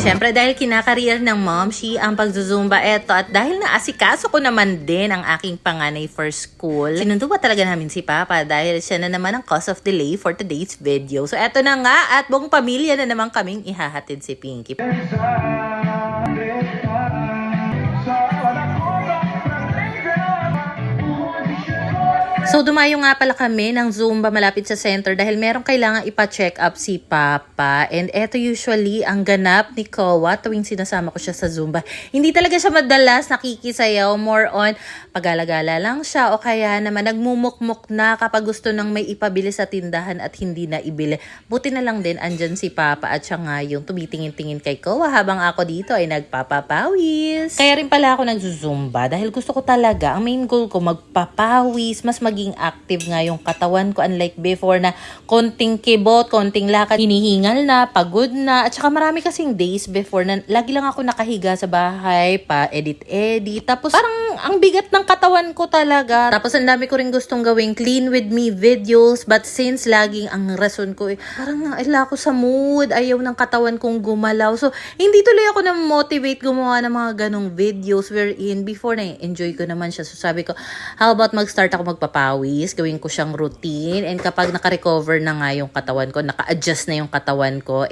Siyempre dahil kinakareer ng Momshi ang pagzuzumba eto at dahil naasikaso ko naman din ang aking panganay for school, sinundo ba talaga namin si Papa dahil siya na naman ang cause of delay for today's video. So eto na nga at buong pamilya na naman kaming ihahatid si Pinky. So, dumayo nga pala kami ng Zumba malapit sa center dahil merong kailangan ipa-check up si Papa. And eto usually ang ganap ni Kowa tuwing sinasama ko siya sa Zumba. Hindi talaga siya madalas nakikisayaw. More on pag-alagala lang siya o kaya naman nagmumukmuk na kapag gusto nang may ipabili sa tindahan at hindi na ibili. Buti na lang din andyan si Papa at siya nga yung tumitingin-tingin kay Kowa habang ako dito ay nagpapapawis. Kaya rin pala ako nag-Zumba dahil gusto ko talaga, ang main goal ko magpapawis, mas maging active nga yung katawan ko unlike before na konting kibot, konting lakad, hinihingal na, pagod na, at saka marami kasing days before na lagi lang ako nakahiga sa bahay, pa edit-edit, tapos parang ang bigat ng katawan ko talaga. Tapos ang dami ko rin gustong gawing clean with me videos, but since laging ang rason ko parang naila ako sa mood, ayaw ng katawan kong gumalaw, so hindi tuloy ako na-motivate gumawa ng mga ganong videos wherein before na-enjoy ko naman siya. So sabi ko, how about mag-start ako magpapawis, gawin ko siyang routine, and kapag naka-recover na nga yung katawan ko, naka-adjust na yung katawan ko,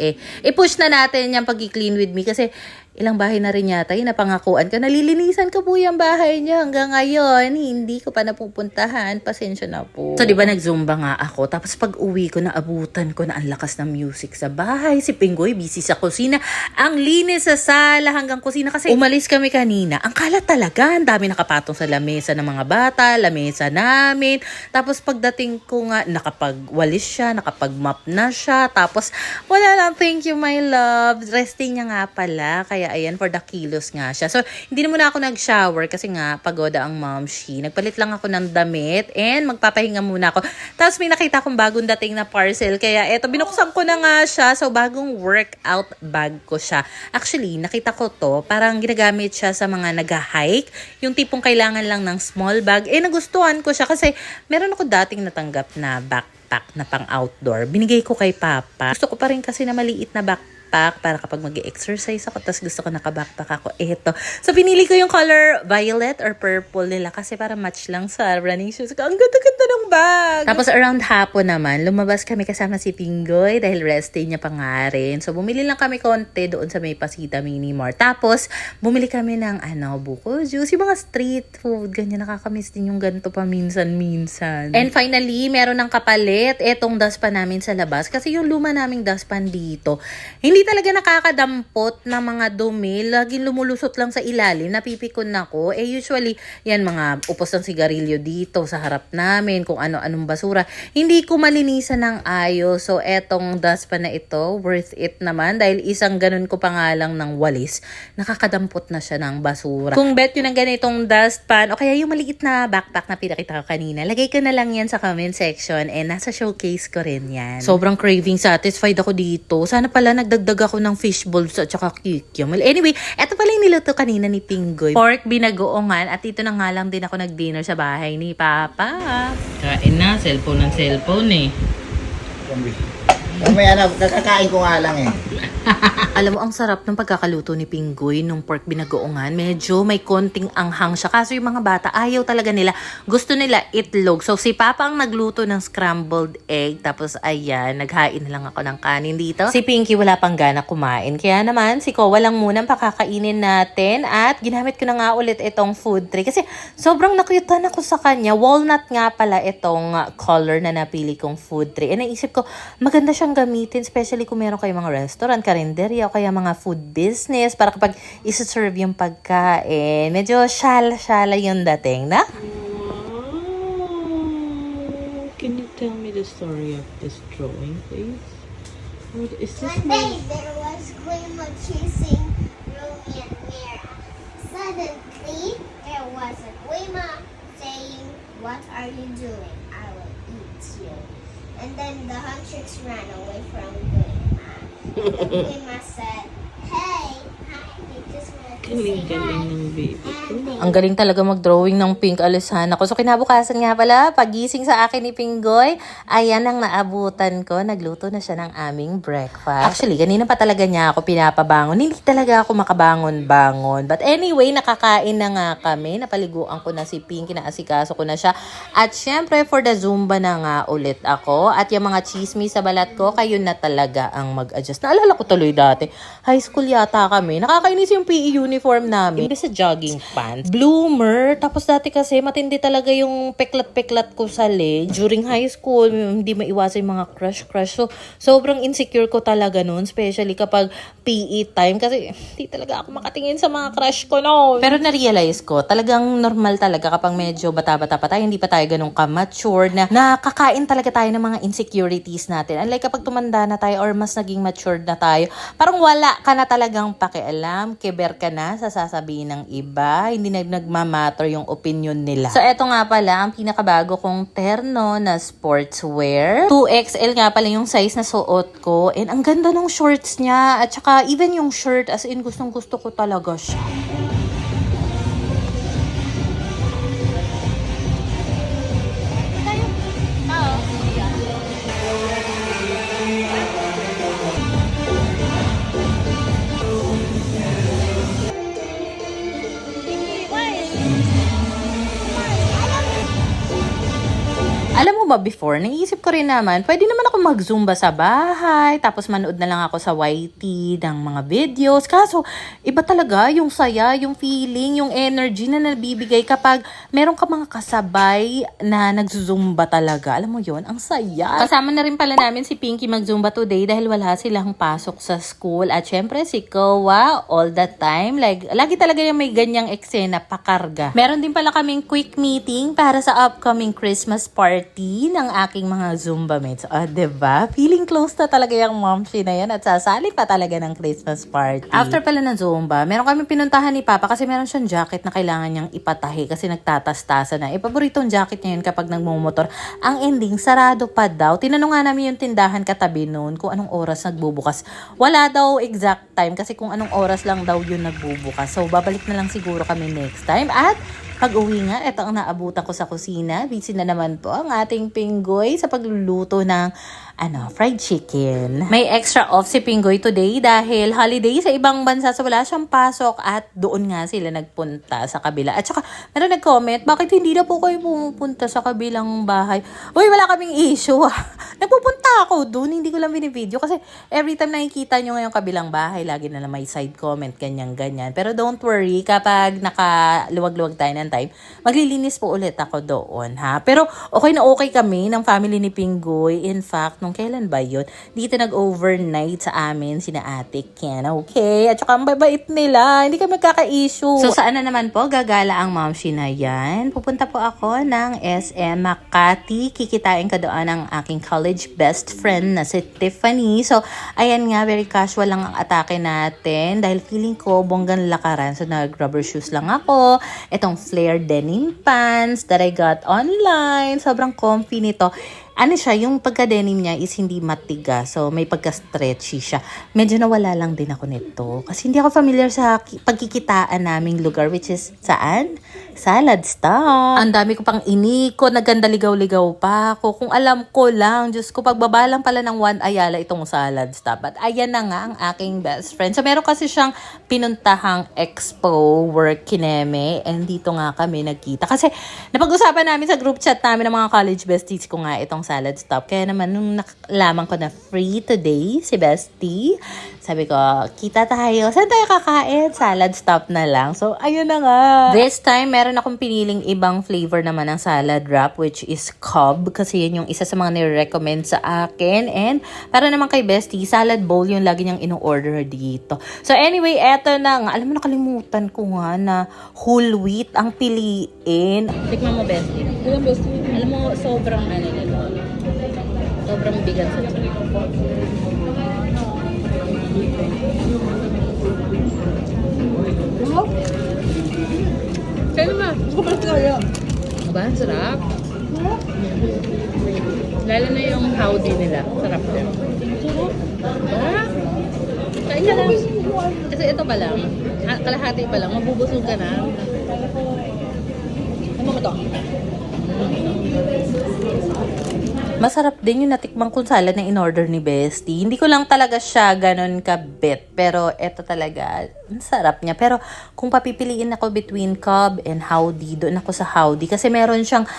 i-push na natin yung pag-clean with me kasi ilang bahay na rin yata yung napangakuan ka. Nalilinisan ko po yung bahay niyo hanggang ngayon. Hindi ko pa napupuntahan. Pasensya na po. So, di ba nag-Zumba nga ako? Tapos pag uwi ko, naabutan ko na ang lakas ng music sa bahay. Si Pinggoy, busy sa kusina. Ang linis sa sala hanggang kusina. Kasi umalis kami kanina. Ang kalat talaga. Ang dami nakapatong sa lamesa ng mga bata, lamesa namin. Tapos pagdating ko nga, nakapagwalis siya, nakapag-mop na siya. Tapos, wala lang, thank you my love. Resting niya nga pala. Kaya ayan, for the kilos nga siya. So, hindi na muna ako nag-shower kasi nga, pagoda ang Momshi. Nagpalit lang ako ng damit and magpapahinga muna ako. Tapos may nakita akong bagong dating na parcel. Kaya eto, binuksan ko na nga siya. So, bagong workout bag ko siya. Actually, nakita ko to, parang ginagamit siya sa mga nag-hike. Yung tipong kailangan lang ng small bag. Nagustuhan ko siya kasi meron ako dating natanggap na backpack na pang outdoor. Binigay ko kay Papa. Gusto ko pa rin kasi na maliit na backpack para kapag mag-exercise ako, tapos gusto ko naka-backpack ako, eto. So, pinili ko yung color violet or purple nila kasi para match lang sa running shoes ko. Ang ganda-ganda ng bag! Tapos, around hapon naman, lumabas kami kasama si Pinggoy dahil rest day niya pa nga rin. So, bumili lang kami konti doon sa may Pasita Mini Mart. Tapos, bumili kami ng, buko juice, yung mga street food, ganyan, nakakamiss din yung ganito pa minsan-minsan. And finally, meron ng kapalit, etong dustpan namin sa labas. Kasi yung luma naming dustpan dito, hindi talaga nakakadampot na mga dumi. Laging lumulusot lang sa ilalim. Napipikon ako. Usually, yan mga upos ng sigarilyo dito sa harap namin. Kung ano-anong basura. Hindi ko malinisan ng ayos. So, etong dustpan na ito, worth it naman. Dahil isang ganun ko pa nga lang ng walis. Nakakadampot na siya ng basura. Kung bet yun ng ganitong dustpan, o kaya yung maliit na backpack na pinakita ko kanina, lagay ko na lang yan sa comment section. Nasa showcase ko rin yan. Sobrang craving satisfied ako dito. Sana pala nagdagdag ako ng fish balls at saka kikiam. Well, anyway, eto pala yung niluto kanina ni Pinggoy. Pork binagoongan at dito na nga lang din ako nag-dinner sa bahay ni Papa. Kain na, cellphone ng cellphone Mamaya na, nakakain ko nga lang Alam mo, ang sarap ng pagkakaluto ni Pinggoy nung pork binagoongan. Medyo may konting anghang siya. Kaso yung mga bata, ayaw talaga nila. Gusto nila itlog. So, si Papa ang nagluto ng scrambled egg. Tapos, ayan, naghain na lang ako ng kanin dito. Si Pinky wala pang gana kumain. Kaya naman, si Kowa lang muna ang pakakainin natin. At ginamit ko na nga ulit itong food tray. Kasi sobrang nakutan ako sa kanya. Walnut nga pala itong color na napili kong food tray. Naisip ko, maganda siyang gamitin. Especially kung meron kayong mga restaurant, karinderya, o kaya mga food business para kapag isa-serve yung pagkain, medyo shala-shala yung dating na. Can you tell me the story of this drawing, please? What is this? One day there was Grandma chasing Romy and Mira. Suddenly there was a grandma saying, "What are you doing? I will eat you." And then the huntrix ran away from Grandma. And the grandma said, "Hey, I just want to Galing-galing ng baby ko. Ang galing talaga mag-drawing ng pink alisahan ako. So kinabukasan nga pala, pagising sa akin ni Pinggoy, ayan ang naabutan ko. Nagluto na siya ng aming breakfast. Actually, kanina pa talaga niya ako pinapabangon. Hindi talaga ako makabangon-bangon. But anyway, nakakain na nga kami. Napaliguan ko na si Pink, kinaasikaso ko na siya. At syempre, for the Zumba na nga ulit ako. At yung mga chismis sa balat ko, kayo na talaga ang mag-adjust. Naalala ko tuloy dati, high school yata kami. Nakakainis yung PE uniform namin. Imbes sa jogging pants, bloomer. Tapos dati kasi matindi talaga yung peklat-peklat ko sa leg. During high school, hindi maiwasan yung mga crush-crush. So, sobrang insecure ko talaga noon. Especially kapag PE time. Kasi hindi talaga ako makatingin sa mga crush ko noon. Pero na-realize ko, talagang normal talaga kapag medyo bata-bata pa tayo. Hindi pa tayo ganun ka-mature na nakakain talaga tayo ng mga insecurities natin. Unlike kapag tumanda na tayo or mas naging matured na tayo, parang wala ka na talagang pakialam. Keber ka na sa sasabihin ng iba. Hindi na nagmamatter yung opinion nila. So, eto nga pala, ang pinakabago kong terno na sportswear. 2XL nga pala yung size na suot ko. And ang ganda ng shorts niya. At saka, even yung shirt, as in, gustong-gusto ko talaga siya. Alam mo ba, before, naisip ko rin naman, pwede naman ako mag-zumba sa bahay, tapos manood na lang ako sa YT ng mga videos. Kaso, iba talaga yung saya, yung feeling, yung energy na nabibigay kapag meron ka mga kasabay na nag-zumba talaga. Alam mo yon, ang saya. Kasama na rin pala namin si Pinky mag-zumba today dahil wala silang pasok sa school. At syempre, si Kowa, all the time, like, lagi talaga yung may ganyang eksena, pakarga. Meron din pala kaming quick meeting para sa upcoming Christmas party ng aking mga Zumba mates. Diba? Feeling close na talaga yung momshi na yan at sasali pa talaga ng Christmas party. After pala ng Zumba, meron kami pinuntahan ni Papa kasi meron siyang jacket na kailangan niyang ipatahi kasi nagtatastasa na. Paboritong jacket niya yun kapag nagmumotor. Ang ending, sarado pa daw. Tinanong nga namin yung tindahan katabi noon kung anong oras nagbubukas. Wala daw exact time kasi kung anong oras lang daw yun nagbubukas. So, babalik na lang siguro kami next time. At pag-uwi nga, ito ang naabutan ko sa kusina. Busy na naman po ang ating Pinggoy sa pagluluto ng fried chicken. May extra off si Pinggoy today dahil holiday sa ibang bansa, so wala siyang pasok at doon nga sila nagpunta sa kabila. At saka, meron nag-comment, bakit hindi na po kayo pumupunta sa kabilang bahay? Uy, wala kaming issue. Nagpupunta ako doon, hindi ko lang binivideo kasi every time nakikita nyo ngayong kabilang bahay, lagi na lang may side comment, ganyan-ganyan. Pero don't worry, kapag nakaluwag-luwag tayo ng time, maglilinis po ulit ako doon, ha? Pero okay na okay kami ng family ni Pinggoy. In fact, nung kailan ba yun? Dito nag-overnight sa amin sina Ate Ken, okay? At saka ang babait nila, hindi kami magkaka-issue. So saan na naman po gagala ang momshi na yan? Pupunta po ako ng SM Makati. Kikitain ka doon ang aking college best friend na si Tiffany. So, ayan nga, very casual lang ang atake natin dahil feeling ko bonggang lakaran. So, nag-rubber shoes lang ako. Itong flare denim pants that I got online. Sobrang comfy nito. Ano siya, yung pagka-denim niya is hindi matigas. So, may pagka-stretchy siya. Medyo nawala lang din ako nito. Kasi hindi ako familiar sa pagkikitaan naming lugar, which is saan? Salad Stop. Ang dami ko pang inikot, naganda ligaw-ligaw pa ako. Kung alam ko lang, Diyos ko, pagbaba lang pala ng One Ayala itong Salad Stop. At ayan na nga ang aking best friend. So, meron kasi siyang pinuntahang expo work kineme. And dito nga kami nagkita. Kasi, napag-usapan namin sa group chat namin ng mga college besties ko nga itong Salad Stop. Kaya naman, nung nakalaman ko na free today, si Bestie, sabi ko, kita tayo. Saan tayo kakain? Salad Stop na lang. So, ayun na nga. This time, meron akong piniling ibang flavor naman ng salad wrap, which is Cobb. Kasi yun yung isa sa mga nire-recommend sa akin. And, para naman kay Bestie, salad bowl yung lagi niyang ino-order dito. So, anyway, eto na nga. Alam mo, nakalimutan ko nga na whole wheat ang piliin. Tikman mo, Bestie. Alam mo, sobrang nito. Sobrang bigat sa tiyan. Kaya naman. Diba? Sarap. Lalo na yung howdy nila. Sarap din. Sarap. Kain ka lang. Kasi ito pa lang. Kalahati pa lang. Mabubusog ka na. Ano mo to? Masarap din yung natikmang kong salad na in-order ni Bestie. Hindi ko lang talaga siya ganun kabit. Pero eto talaga, ang sarap niya. Pero kung papipiliin ako between Cobb and Howdy, doon ako sa Howdy. Kasi meron siyang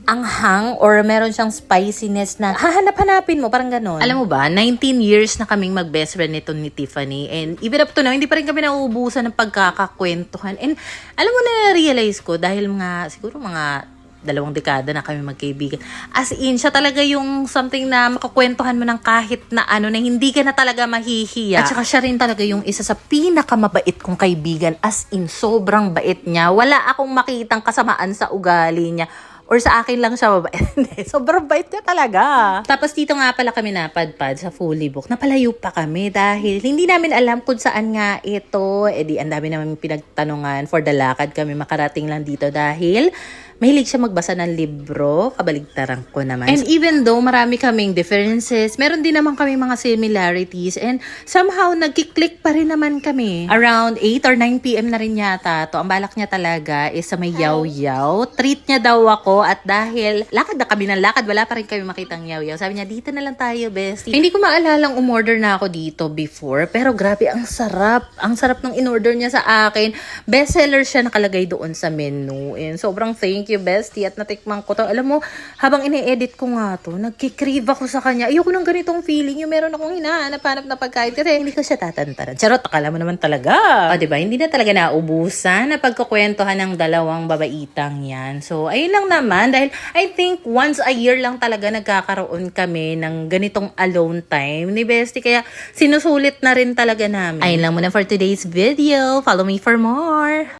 anghang or meron siyang spiciness na hahanap-hanapin mo, parang ganun. Alam mo ba, 19 years na kaming mag-best friend nito ni Tiffany. And even up to now, hindi pa rin kami nauubusan ng pagkakakwentuhan. And alam mo na realize ko, dahil siguro mga 2 dekada na kami magkaibigan. As in, siya talaga yung something na makakwentuhan mo ng kahit na ano, na hindi ka na talaga mahihiya. At saka siya rin talaga yung isa sa pinakamabait kong kaibigan. As in, sobrang bait niya. Wala akong makitang kasamaan sa ugali niya. Or sa akin lang siya mabait. Sobrang bait niya talaga. Tapos dito nga pala kami napadpad sa Fully Book. Napalayo pa kami dahil hindi namin alam kung saan nga ito. Eh di, ang dami namin pinagtanungan. For the lakad kami makarating lang dito dahil mahilig siya magbasa ng libro. Kabaligtaran ko naman. And even though marami kaming differences, meron din naman kami mga similarities. And somehow, nagkiklik pa rin naman kami. Around 8 or 9 p.m. na rin yata to. Ang balak niya talaga is sa may yaw-yaw. Treat niya daw ako at dahil lakad na kami ng lakad, wala pa rin kami makitang yaw-yaw. Sabi niya, dito na lang tayo, bestie. Hindi ko maalalang umorder na ako dito before. Pero grabe, ang sarap. Ang sarap ng in-order niya sa akin. Bestseller siya nakalagay doon sa menu. And sobrang thank you, bestie. At natikman ko to. Alam mo, habang ine-edit ko nga to, nagkikrave ako sa kanya. Ayoko ng ganitong feeling. Yung meron akong hinahanap-hanap na pagkain. Kasi hindi ko siya tatantaran. Charot, akala mo naman talaga. O, diba? Hindi na talaga naubusan na pagkukwentuhan ng dalawang babaitang yan. So, ayun lang naman. Dahil I think once a year lang talaga nagkakaroon kami ng ganitong alone time ni bestie. Kaya sinusulit na rin talaga namin. Ayun lang muna for today's video. Follow me for more.